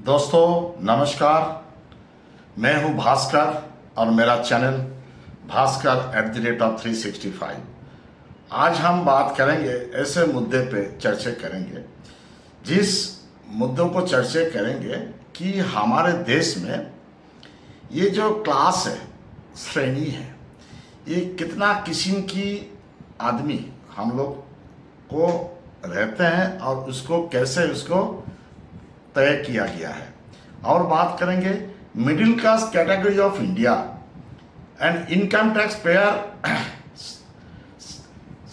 दोस्तों नमस्कार, मैं हूं भास्कर और मेरा चैनल भास्कर @365। आज हम बात करेंगे ऐसे मुद्दे पे चर्चा करेंगे, जिस मुद्दों को चर्चा करेंगे कि हमारे देश में ये जो क्लास है, श्रेणी है, ये कितना किस्म की आदमी हम लोग को रहते हैं और उसको कैसे उसको तय किया गया है। और बात करेंगे middle class category of India and income tax payer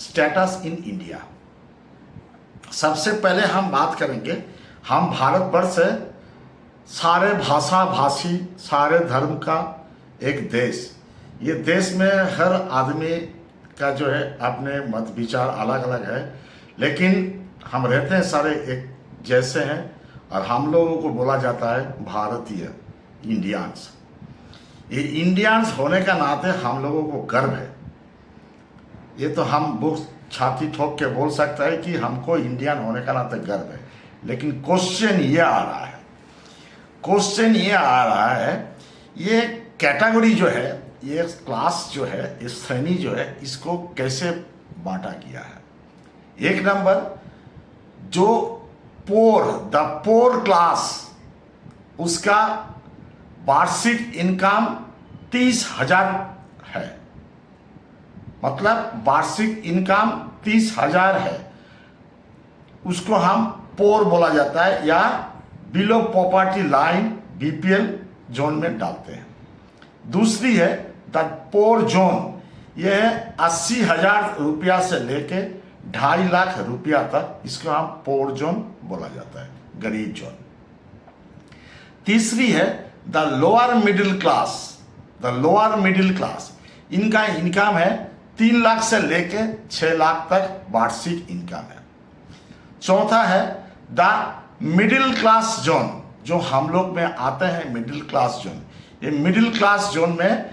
status in India. सबसे पहले हम बात करेंगे, हम भारतवर्ष है, सारे भाषा भाषी, सारे धर्म का एक देश। ये देश में हर आदमी का जो है अपने मत विचार अलग अलग है, लेकिन हम रहते हैं सारे एक जैसे हैं और हम लोगों को बोला जाता है भारतीय, इंडियंस। ये इंडियंस होने का नाते हम लोगों को गर्व है। ये तो हम बुक छाती ठोक के बोल सकता है कि हमको इंडियन होने का नाते गर्व है, लेकिन क्वेश्चन ये आ रहा है, ये कैटेगरी जो है, ये क्लास जो है, इस श्रेणी जो है, इसको कैसे बांटा गया है। एक नंबर, जो द पोर क्लास, उसका वार्षिक इनकम 30,000 है, मतलब वार्षिक इनकम 30,000 है, उसको हम पोर बोला जाता है या below poverty line, BPL zone में डालते हैं। दूसरी है द पोर जोन, यह है 80,000 रुपया से लेके 2.5 लाख रुपया तक, इसको हम पोर जोन बोला जाता है, गरीब जोन। तीसरी है द लोअर मिडिल क्लास, इनका इनकम है 3 लाख से लेके 6 लाख तक वार्षिक इनकम है। चौथा है द मिडिल क्लास जोन, जो हम लोग में आते हैं मिडिल क्लास जोन। ये मिडिल क्लास जोन में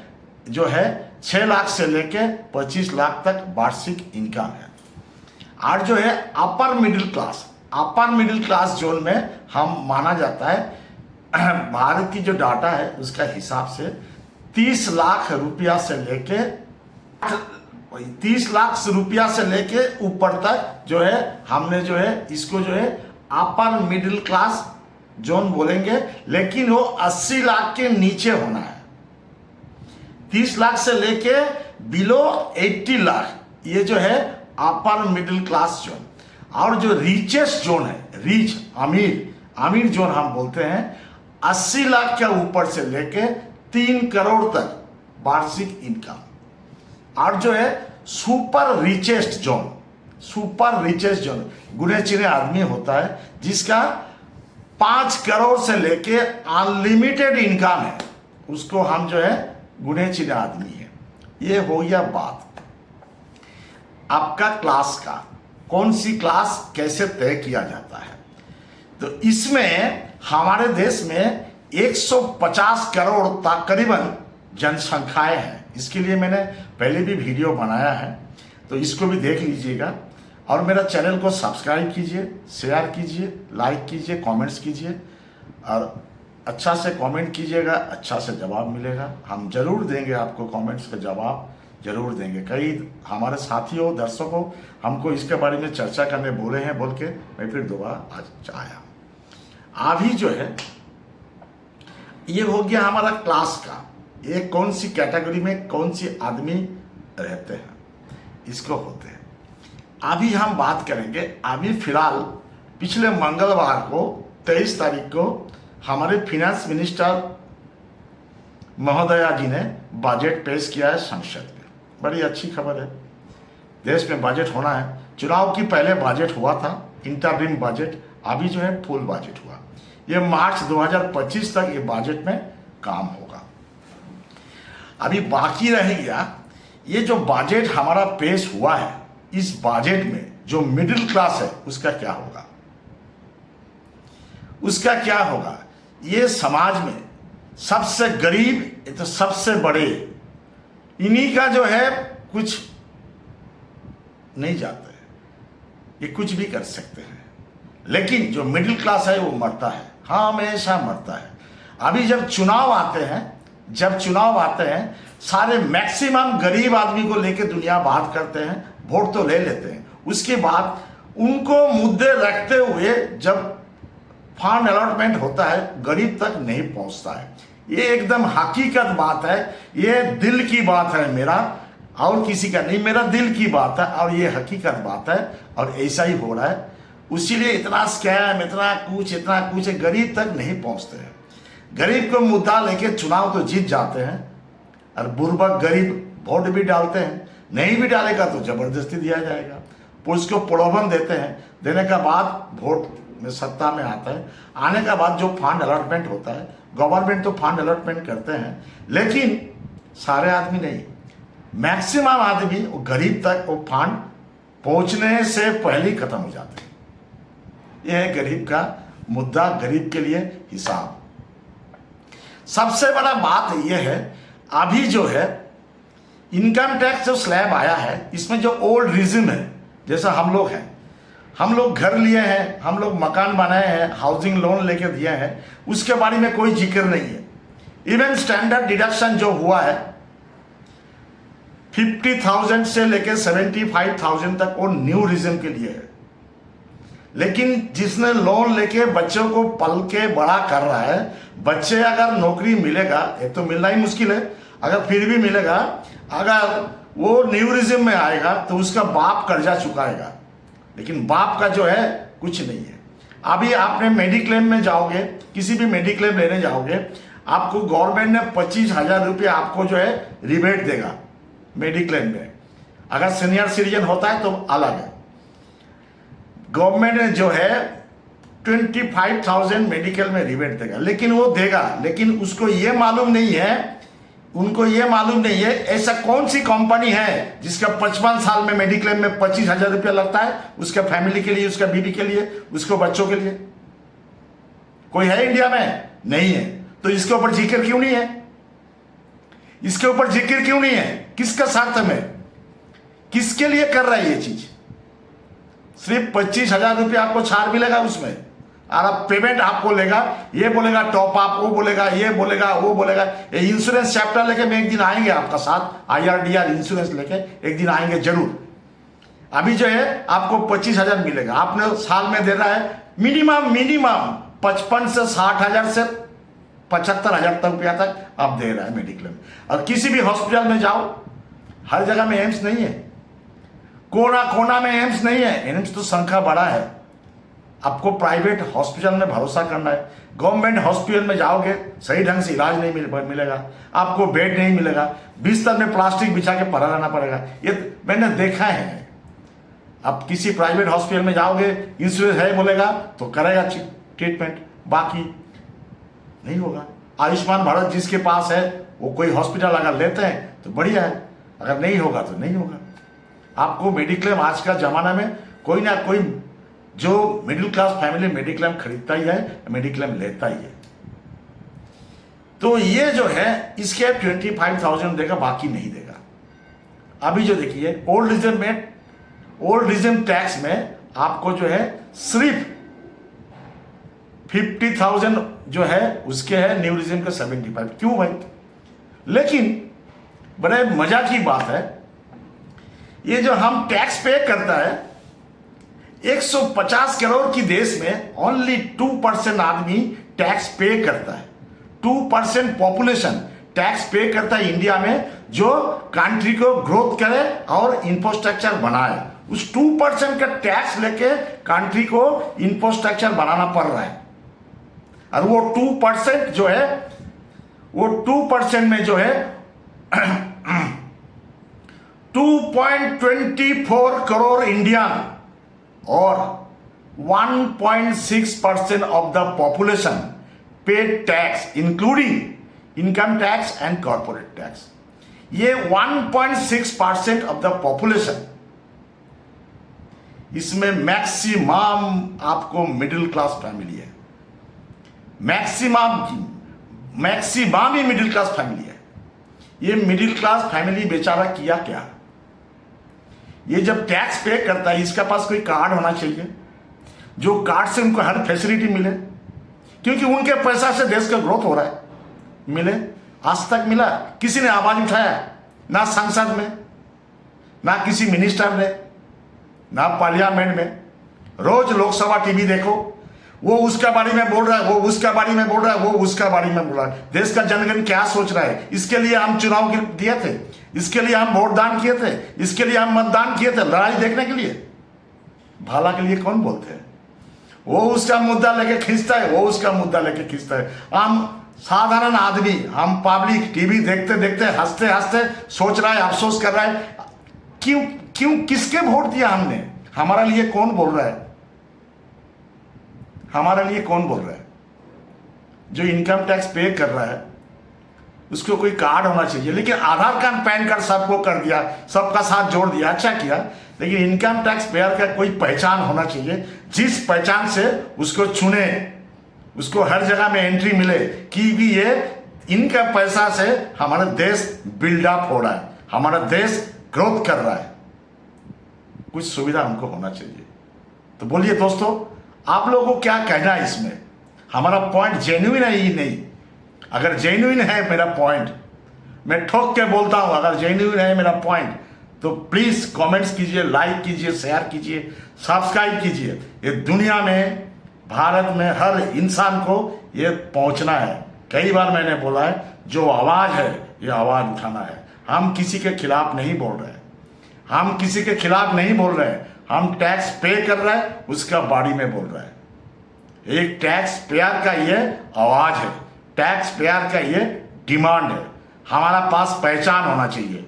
जो है 6 लाख से लेके 25 लाख तक वार्षिक इनकम है। और जो है अपर मिडिल क्लास जोन में हम माना जाता है, भारत की जो डाटा है उसका हिसाब से 30 लाख रुपया से लेके ऊपर तक जो है, हमने जो है इसको जो है अपर मिडिल क्लास जोन बोलेंगे, लेकिन वो 80 लाख के नीचे होना है। 30 लाख से लेके बिलो 80 लाख, ये जो है अपर मिडिल क्लास जोन। और जो रिचेस्ट जोन है, अमीर जोन हम बोलते हैं, 80 लाख के ऊपर से लेके 3 करोड़ तक वार्षिक इनकम। और जो है सुपर रिचेस्ट जोन गुने चिने आदमी होता है, जिसका 5 करोड़ से लेके अनलिमिटेड इनकम है, उसको हम जो है गुने चिने आदमी है। ये हो गया बात आपका क्लास का, कौन सी क्लास कैसे तय किया जाता है। तो इसमें हमारे देश में 150 करोड़ तकरीबन जनसंख्याएं हैं। इसके लिए मैंने पहले भी वीडियो बनाया है, तो इसको भी देख लीजिएगा। और मेरा चैनल को सब्सक्राइब कीजिए, शेयर कीजिए, लाइक कीजिए, कमेंट्स कीजिए, और अच्छा से कमेंट कीजिएगा, अच्छा से जवाब मिलेगा। हम जरूर देंगे आपको, कमेंट्स का जवाब जरूर देंगे। कई हमारे साथियों, दर्शकों हमको इसके बारे में चर्चा करने बोले हैं, बोल के मैं फिर दोबारा आज आया। अभी जो है ये हो गया हमारा क्लास का, ये कौन सी कैटेगरी में कौन सी आदमी रहते हैं, इसको होते हैं। अभी हम बात करेंगे, अभी फिलहाल पिछले मंगलवार को 23 तारीख को हमारे फिनेंस मिनिस्टर महोदया जी ने बजट पेश किया है संसद में। बड़ी अच्छी खबर है, देश में बजट होना है। चुनाव की पहले बजट हुआ था, इंटरिम बजट, अभी जो है फुल बजट हुआ। ये मार्च 2025 तक ये बजट में काम होगा। अभी बाकी रह गया, ये जो बजट हमारा पेश हुआ है, इस बजट में जो मिडिल क्लास है उसका क्या होगा। ये समाज में सबसे गरीब तो सबसे बड़े, इन्हीं का जो है कुछ नहीं जाता है, ये कुछ भी कर सकते हैं। लेकिन जो मिडिल क्लास है वो मरता है, हमेशा मरता है। अभी जब चुनाव आते हैं सारे मैक्सिमम गरीब आदमी को लेकर दुनिया बात करते हैं, वोट तो ले लेते हैं, उसके बाद उनको मुद्दे रखते हुए जब फंड अलॉटमेंट होता है गरीब तक नहीं पहुंचता है। ये एकदम हकीकत बात है, ये दिल की बात है मेरा और किसी का नहीं, मेरा दिल की बात है और ये हकीकत बात है और ऐसा ही हो रहा है। इसीलिए इतना स्कैम, इतना कुछ गरीब तक नहीं पहुंचते हैं। गरीब को मुद्दा लेके चुनाव तो जीत जाते हैं और बुर्बक गरीब वोट भी डालते हैं, नहीं भी डालेगा तो जबरदस्ती दिया जाएगा, पुलिस को प्रलोभन देते हैं, देने का बाद वोट में सत्ता में आता है, आने का बाद जो फंड अलॉटमेंट होता है, गवर्नमेंट तो फंड अलॉटमेंट करते हैं लेकिन सारे आदमी नहीं, मैक्सिमम आदमी वो गरीब तक वो फंड पहुंचने से पहले ही खत्म हो जाते हैं। यह है गरीब का मुद्दा, गरीब के लिए हिसाब। सबसे बड़ा बात यह है अभी जो है इनकम टैक्स जो स्लैब आया है इसमें जो ओल्ड रिजिम है, जैसा हम लोग हैं, हम लोग घर लिए हैं, हम लोग मकान बनाए हैं, हाउसिंग लोन लेके दिए हैं, उसके बारे में कोई जिक्र नहीं है। इवन स्टैंडर्ड डिडक्शन जो हुआ है 50,000 से लेके 75,000 तक वो न्यू रिजिम के लिए है, लेकिन जिसने लोन लेके बच्चों को पल के बड़ा कर रहा है, बच्चे अगर नौकरी मिलेगा, एक तो मिलना ही मुश्किल है, अगर फिर भी मिलेगा, अगर वो न्यू रिजिम में आएगा तो उसका बाप कर्जा चुकाएगा, लेकिन बाप का जो है कुछ नहीं है। अभी आपने मेडिक्लेम में जाओगे, किसी भी मेडिक्लेम लेने जाओगे, आपको गवर्नमेंट ने 25,000 रुपये आपको जो है रिबेट देगा मेडिक्लेम में। अगर सीनियर सिटीजन होता है तो अलग है। गवर्नमेंट ने जो है 25,000 मेडिकल में रिबेट देगा, लेकिन वो देगा, लेकिन उसको ये मालूम नहीं है, उनको ये मालूम नहीं है ऐसा कौन सी कंपनी है जिसका 55 साल में मेडिक्लेम में 25,000 रुपया लगता है, उसका फैमिली के लिए, उसका बीवी के लिए, उसको बच्चों के लिए। कोई है इंडिया में? नहीं है। तो इसके ऊपर जिक्र क्यों नहीं है? इसके ऊपर जिक्र क्यों नहीं है? किसका स्वार्थ में, किसके लिए कर रहा है ये चीज? सिर्फ 25,000 रुपया आपको छाड़ मिलेगा उसमें, और अब पेमेंट आपको लेगा, ये बोलेगा टॉप अप, वो बोलेगा, ये बोलेगा, वो बोलेगा। ये इंश्योरेंस चैप्टर लेके मैं एक दिन आएंगे आपका साथ, IRDR इंश्योरेंस लेके एक दिन आएंगे जरूर। अभी जो है आपको 25,000 मिलेगा, आपने साल में दे रहा है मिनिमम 55 से 60,000 से 75,000 तक रुपया तक आप दे रहा है मेडिक्लेम। और किसी भी हॉस्पिटल में जाओ, हर जगह में एम्स नहीं है, कोना कोना में एम्स नहीं है, एम्स तो संख्या बड़ा है। आपको प्राइवेट हॉस्पिटल में भरोसा करना है। गवर्नमेंट हॉस्पिटल में जाओगे सही ढंग से इलाज नहीं मिलेगा, आपको बेड नहीं मिलेगा, बिस्तर में प्लास्टिक बिछा के पड़ा रहना पड़ेगा। ये मैंने देखा है। आप किसी प्राइवेट हॉस्पिटल में जाओगे, इंश्योरेंस है बोलेगा तो करेगा ट्रीटमेंट, बाकी नहीं होगा। आयुष्मान भारत जिसके पास है वो कोई हॉस्पिटल अगर लेते हैं तो बढ़िया है, अगर नहीं होगा तो नहीं होगा। आपको मेडिक्लेम आज का जमाना में कोई ना कोई जो मिडिल क्लास फैमिली मेडिक्लेम खरीदता ही है, मेडिक्लेम लेता ही है। तो ये जो है इसके 25,000 देगा, बाकी नहीं देगा। अभी जो देखिए ओल्ड रिजिम टैक्स में आपको जो है सिर्फ 50,000 जो है उसके है, न्यू रिजिम का 75। क्यों भाई? लेकिन बड़े मजा की बात है, ये जो हम टैक्स पे करता है 150 करोड़ की देश में ओनली 2% आदमी टैक्स पे करता है। 2% पॉपुलेशन टैक्स पे करता है इंडिया में, जो कंट्री को ग्रोथ करे और इंफ्रास्ट्रक्चर बनाए। उस 2% का टैक्स लेके कंट्री को इंफ्रास्ट्रक्चर बनाना पड़ रहा है। और वो 2% जो है, वो 2% में जो है 2.24 करोड़ इंडियन और 1.6% of the population pay tax including income tax and corporate tax। ये 1.6% of the population, इसमें मैक्सिमम आपको मिडिल क्लास फैमिली है, मैक्सिमम ही मिडिल क्लास फैमिली है। ये मिडिल क्लास फैमिली बेचारा किया क्या? ये जब टैक्स पे करता है, इसके पास कोई कार्ड होना चाहिए, जो कार्ड से उनको हर फैसिलिटी मिले। क्योंकि उनके पैसा से देश का ग्रोथ हो रहा है। मिले, आज तक मिला? किसी ने आवाज उठाया? ना संसद में, ना किसी मिनिस्टर ने, ना पार्लियामेंट में। रोज लोकसभा टीवी देखो, वो उसका बारे में बोल रहा है, वो उसका बारे में बोल रहा है, वो उसका बारे में बोल रहा है। देश का जनगण क्या सोच रहा है? इसके लिए हम चुनाव दिए थे, इसके लिए हम वोट दान किए थे, इसके लिए हम मतदान किए थे, लड़ाई देखने के लिए। भला के लिए कौन बोलते हैं? वो उसका मुद्दा लेके खींचता है, वो उसका मुद्दा लेके खींचता है। हम साधारण आदमी, हम पब्लिक टीवी देखते देखते हंसते हंसते सोच रहा है, अफसोस कर रहा है, क्यों क्यों किसके वोट दिया हमने? हमारे लिए कौन बोल रहा है? हमारे लिए कौन बोल रहा है? जो इनकम टैक्स पे कर रहा है उसको कोई कार्ड होना चाहिए, लेकिन आधार कार्ड पैन कार्ड सबको कर दिया, सबका साथ जोड़ दिया, अच्छा किया। लेकिन इनकम टैक्स पेयर का कोई पहचान होना चाहिए, जिस पहचान से उसको चुने, उसको हर जगह में एंट्री मिले कि भी ये इनका पैसा से हमारा देश बिल्डअप हो रहा है, हमारा देश ग्रोथ कर रहा है। कुछ सुविधा हमको होना चाहिए। तो बोलिए दोस्तों, आप लोगों को क्या कहना है इसमें? हमारा पॉइंट जेन्युइन है ही नहीं? अगर जेन्युइन है मेरा पॉइंट, मैं ठोक के बोलता हूं, अगर जेन्युइन है मेरा पॉइंट तो प्लीज कमेंट्स कीजिए, लाइक कीजिए, शेयर कीजिए, सब्सक्राइब कीजिए। ये दुनिया में, भारत में हर इंसान को ये पहुंचना है। कई बार मैंने बोला है, जो आवाज है ये आवाज उठाना है। हम किसी के खिलाफ नहीं बोल रहे हैं, हम किसी के खिलाफ नहीं बोल रहे हैं। हम टैक्स पे कर रहे हैं, उसका बारे में बोल रहे हैं। एक टैक्स पेयर का ये आवाज है, टैक्स पेयर का ये डिमांड है। हमारा पास पहचान होना चाहिए।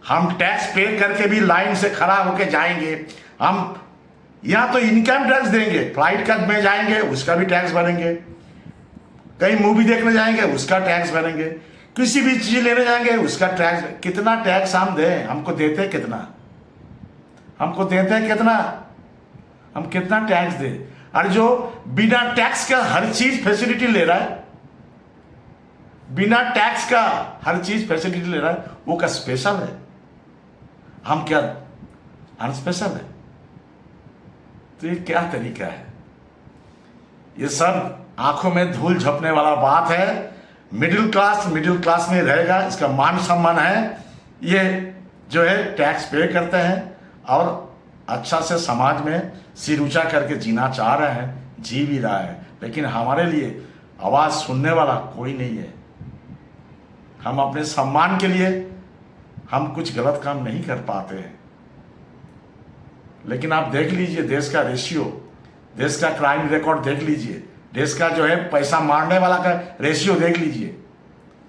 हम टैक्स पे करके भी लाइन से खड़ा होकर जाएंगे। हम यहां तो इनकम टैक्स देंगे, फ्लाइट का में जाएंगे उसका भी टैक्स भरेंगे, कहीं मूवी देखने जाएंगे उसका टैक्स भरेंगे, किसी भी चीज लेने जाएंगे उसका टैक्स। कितना टैक्स हम दें? हमको देते हैं कितना? हमको देते हैं कितना? हम कितना टैक्स दें? और जो बिना टैक्स का हर चीज फैसिलिटी ले रहा है, बिना टैक्स का हर चीज फैसिलिटी ले रहा है, वो क्या स्पेशल है? हम क्या अनस्पेशल है? तो ये क्या तरीका है? ये सब आंखों में धूल झपने वाला बात है। मिडिल क्लास में रहेगा, इसका मान सम्मान है। ये जो है टैक्स पे करते हैं और अच्छा से समाज में सिर ऊंचा करके जीना चाह रहे हैं, जी भी रहा है। लेकिन हमारे लिए आवाज सुनने वाला कोई नहीं है। हम अपने सम्मान के लिए हम कुछ गलत काम नहीं कर पाते हैं। लेकिन आप देख लीजिए देश का रेशियो, देश का क्राइम रिकॉर्ड देख लीजिए, देश का जो है पैसा मारने वाला का रेशियो देख लीजिए,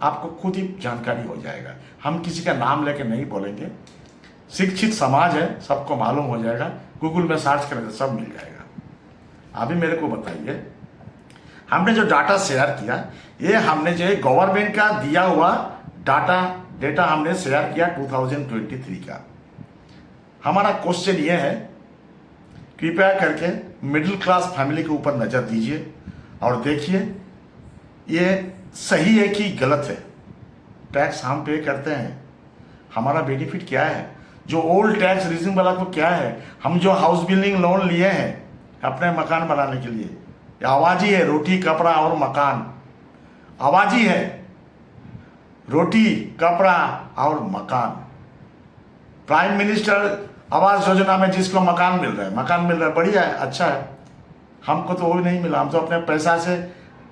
आपको खुद ही जानकारी हो जाएगा। हम किसी का नाम लेके नहीं बोलेंगे। शिक्षित समाज है, सबको मालूम हो जाएगा। गूगल में सर्च करें तो सब मिल जाएगा। अभी मेरे को बताइए, हमने जो डाटा शेयर किया, ये हमने जो है गवर्नमेंट का दिया हुआ डेटा हमने शेयर किया 2023 का। हमारा क्वेश्चन ये है, कृपया करके मिडिल क्लास फैमिली के ऊपर नजर दीजिए और देखिए ये सही है कि गलत है। टैक्स हम पे करते हैं, हमारा बेनिफिट क्या है? जो ओल्ड टैक्स रिजिम वाला को क्या है? हम जो हाउस बिल्डिंग लोन लिए हैं अपने मकान बनाने के लिए, आवाज ही है रोटी कपड़ा और मकान। आवाज ही है रोटी कपड़ा और मकान। प्राइम मिनिस्टर आवास योजना में जिसको मकान मिल रहा है, मकान मिल रहा है, बढ़िया है, अच्छा है। हमको तो वो भी नहीं मिला। हम तो अपने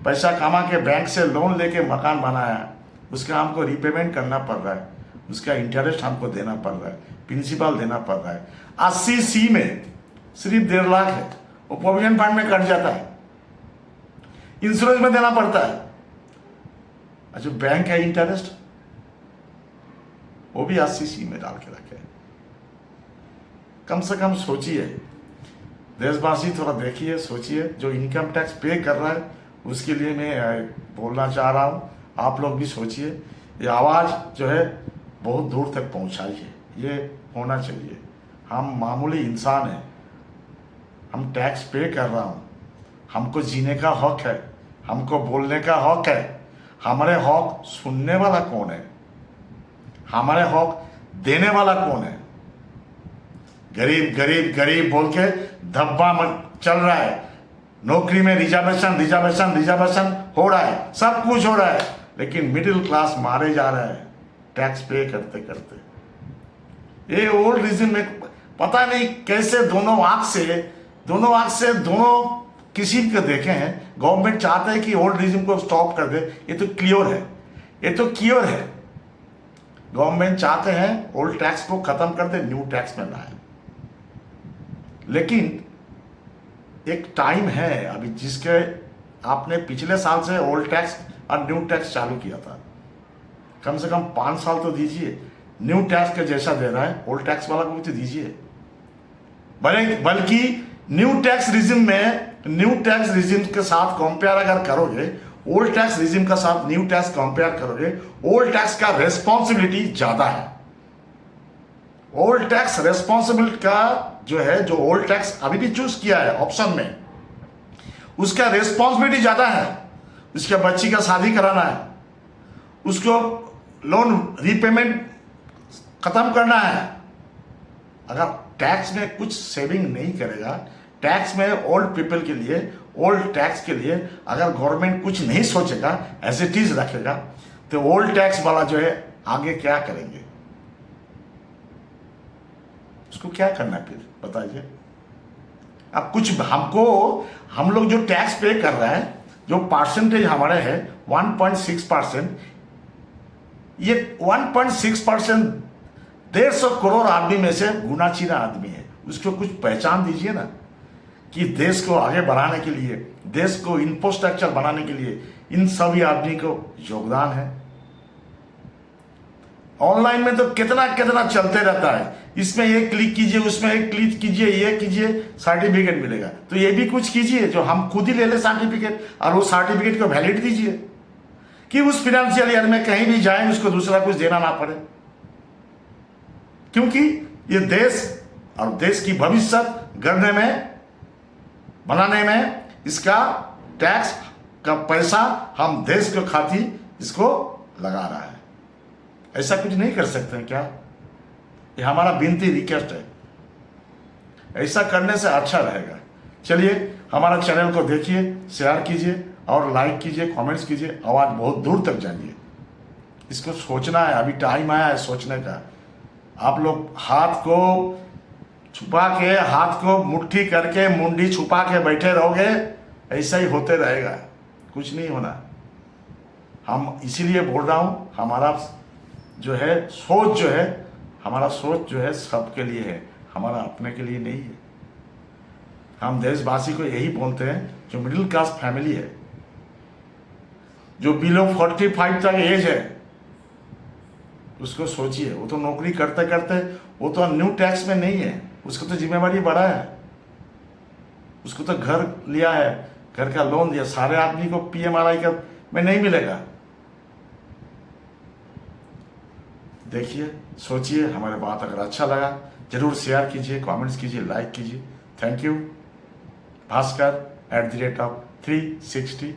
पैसा कमा के बैंक से लोन लेके मकान बनाया, उसका हमको रिपेमेंट करना पड़ रहा है, उसका इंटरेस्ट हमको देना पड़ रहा है, प्रिंसिपल देना पड़ रहा है। 80C में सिर्फ 1.5 लाख है, वो प्रोविजन फंड में कट जाता है, इंश्योरेंस में देना पड़ता है। अच्छा, बैंक है इंटरेस्ट, वो भी 80C में डाल के रखे। कम से कम सोचिए, देशवासी थोड़ा देखिए, सोचिए। जो इनकम टैक्स पे कर रहा है उसके लिए मैं बोलना चाह रहा हूँ, आप लोग भी सोचिए। ये आवाज़ जो है बहुत दूर तक पहुँचाइए, ये होना चाहिए। हम मामूली इंसान हैं, हम टैक्स पे कर रहा हूँ, हमको जीने का हक है, हमको बोलने का हक है। हमारे हक सुनने वाला कौन है? हमारे हक देने वाला कौन है? गरीब गरीब गरीब बोल के धब्बा चल रहा है, नौकरी में रिजर्वेशन रिजर्वेशन रिजर्वेशन हो रहा है, सब कुछ हो रहा है, लेकिन मिडिल क्लास मारे जा रहे हैं टैक्स पे करते करते। ये ओल्ड रिजिम में पता नहीं कैसे दोनों आंख से दोनों किसी को देखे हैं। गवर्नमेंट चाहते हैं कि ओल्ड रिजिम को स्टॉप कर दे, ये तो क्लियर है, ये तो क्लियर है। गवर्नमेंट चाहते हैं ओल्ड टैक्स को खत्म कर दे, न्यू टैक्स में लाए। लेकिन एक टाइम है अभी जिसके आपने पिछले साल से ओल्ड टैक्स और न्यू टैक्स चालू किया था, कम से कम 5 साल तो दीजिए। न्यू टैक्स के जैसा दे रहा है ओल्ड टैक्स वाला को भी तो दीजिए। बल्कि न्यू टैक्स रिजिम के साथ कंपेयर अगर करोगे, ओल्ड टैक्स रिजिम का साथ न्यू टैक्स कंपेयर करोगे, ओल्ड टैक्स का रेस्पॉन्सिबिलिटी ज्यादा है। ओल्ड टैक्स रेस्पॉन्सिबिलिटी का जो है, जो ओल्ड टैक्स अभी भी चूज किया है ऑप्शन में, उसका रेस्पॉन्सिबिलिटी ज्यादा है। उसके बच्ची का शादी कराना है, उसको लोन रीपेमेंट खत्म करना है। अगर टैक्स में कुछ सेविंग नहीं करेगा, टैक्स में ओल्ड पीपल के लिए, ओल्ड टैक्स के लिए अगर गवर्नमेंट कुछ नहीं सोचेगा, एज इट इज रखेगा, तो ओल्ड टैक्स वाला जो है आगे क्या करेंगे, उसको क्या करना फिर बताइए। अब कुछ हम लोग जो टैक्स पे कर रहे हैं, जो परसेंटेज हमारे है 1.6%, ये 1.6% 150 करोड़ आदमी में से गुना चीना आदमी है। उसको कुछ पहचान दीजिए ना, कि देश को आगे बढ़ाने के लिए, देश को इंफ्रास्ट्रक्चर बनाने के लिए इन सभी आदमी को योगदान है। ऑनलाइन में तो कितना कितना चलते रहता है, इसमें एक क्लिक कीजिए, उसमें एक क्लिक कीजिए, ये कीजिए, सर्टिफिकेट मिलेगा। तो ये भी कुछ कीजिए जो हम खुद ही ले ले सर्टिफिकेट, और वो सर्टिफिकेट को वैलिड दीजिए कि उस फाइनेंशियल ईयर में कहीं भी जाए उसको दूसरा कुछ देना ना पड़े। क्योंकि ये देश और देश की भविष्य गढ़ने में, बनाने में, इसका टैक्स का पैसा हम देश के खातिर इसको लगा रहा है। ऐसा कुछ नहीं कर सकते हैं क्या? ये हमारा विनती रिक्वेस्ट है, ऐसा करने से अच्छा रहेगा। चलिए हमारा चैनल को देखिए, शेयर कीजिए और लाइक कीजिए, कमेंट्स कीजिए, आवाज़ बहुत दूर तक जाइए। इसको सोचना है, अभी टाइम आया है सोचने का। आप लोग हाथ को छुपा के, हाथ को मुट्ठी करके, मुंडी छुपा के बैठे रहोगे, ऐसा ही होते रहेगा, कुछ नहीं होना। हम इसीलिए बोल रहा हूँ, हमारा जो है सोच जो है, हमारा सोच जो है सबके लिए है, हमारा अपने के लिए नहीं है। हम देशवासी को यही बोलते हैं, जो मिडिल क्लास फैमिली है, जो बिलो 45 तक एज है, उसको सोचिए। वो तो नौकरी करते करते, वो तो न्यू टैक्स में नहीं है, उसको तो जिम्मेवारी बढ़ा है, उसको तो घर लिया है, घर का लोन दिया। सारे आदमी को PMRI का में नहीं मिलेगा। देखिए, सोचिए। हमारे बात अगर अच्छा लगा जरूर शेयर कीजिए, कमेंट्स कीजिए, लाइक कीजिए। Thank you. भास्कर @360